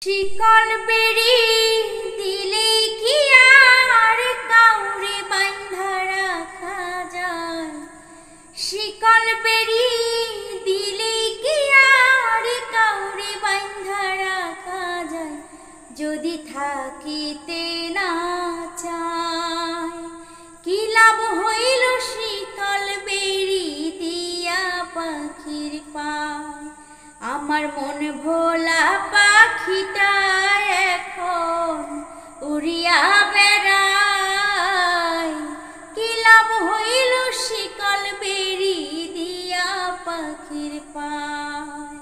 শিকল বেরি দিলে কি আর কাউরে বাঁধা রাখা যায়? শিকল বেরি দিলে কি আর কাউরে বাঁধা রাখা যায়? যদি থাকিতে না চায় কি লাভ হইল শিকল বেরি দিয়া পাখির পায়? আমার মন ভোলা পাখিটা এখন উড়িয়া বেড়ায়। কি লাভ হইল শিকল বেরি দিয়া পাখির পায়?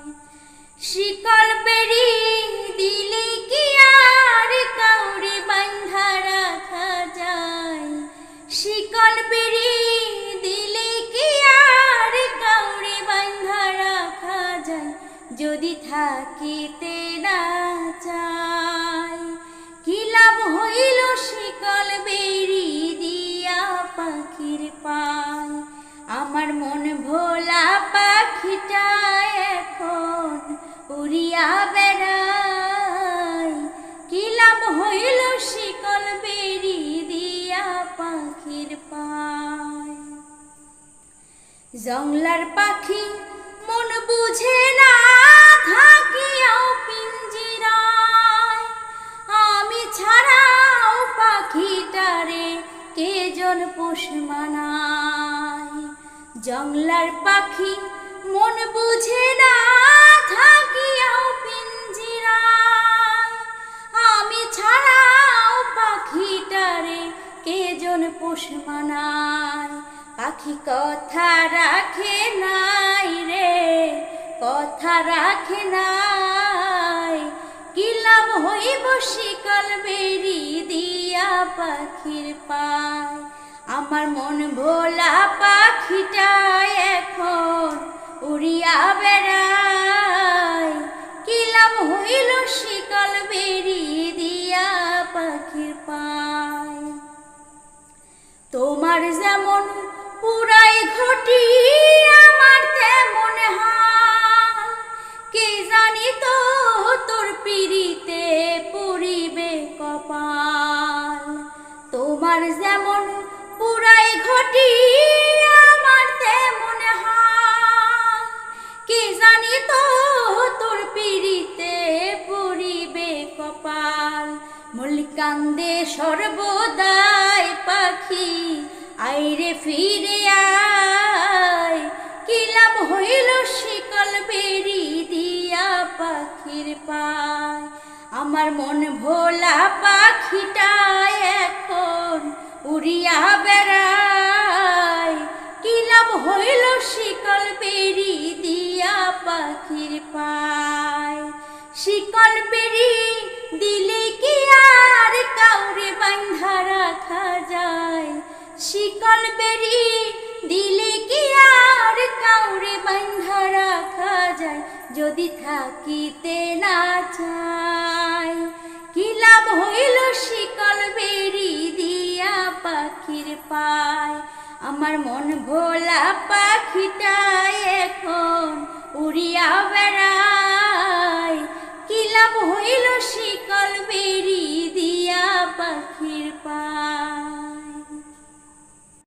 শিকল বেরি দিলে কি আর কাউরে বাঁধা রাখা যায়? শিকল বেরি দিলে কি আর কাউরে বাঁধা রাখা যায়? যদি থাকিতে না চায় কি লাভ হইল শিকল বেরি দিয়া পাখির পায়? আমার মন ভোলা পাখিটা এখন উড়িয়া বেড়ায়। কি লাভ হইল শিকল বেরি দিয়া পাখির পায়? জংলার পাখি মন বুঝে না থাকিয়াও পিঞ্জিরায়। আমি ছাড়াও পাখিটারে কে জন পোষ মানায়? জংলার পাখি মন বুঝে না থাকিয়াও পিঞ্জিরায়। আমি ছাড়াও পাখিটারে কে জন পোষ মানায়? পাখি কথা রাখে নাই রে, কথা রাখে নাই। কি লাভ হইব শিকল বেরি দিয়া পাখির পায়? আমার মন ভোলা পাখিটা এখন উড়িয়া বেড়ায়। কি লাভ হইল শিকল বেরি দিয়া পাখির পায়? তোমার যেমন পুরাই ঘটি আমার তেমন হাল। কে জানি তো তোর পিড়িতে পুরিবে কপাল। তোমার যেমন পুরাই ঘটি আমার তেমন হাল। কে জানি তো তোর পিড়িতে পুরিবে কপাল। মল্লিকান্দে সর্বদাই পাখি আইরে ফিরে আয়। কি লাভ হইল শিকল বেরি দিয়া পাখির পায়? আমার মন ভোলা পাখিটা এখন উড়িয়া বেড়ায়। কি লাভ হইল শিকল বেরি দিয়া পাখির পায়? শিকল বেরি দিলে কি আর কাউরে বাঁধা রাখা যায়? শিকল বেরি দিলে কি আর কাউরে বাঁধা রাখা যায়? যদি থাকিতে না চায় কি লাভ হইল শিকল বেরি দিয়া পাখির পায়? আমার মন ভোলা পাখিটা এখন উড়িয়া বেড়ায়। কি লাভ হইল শিকল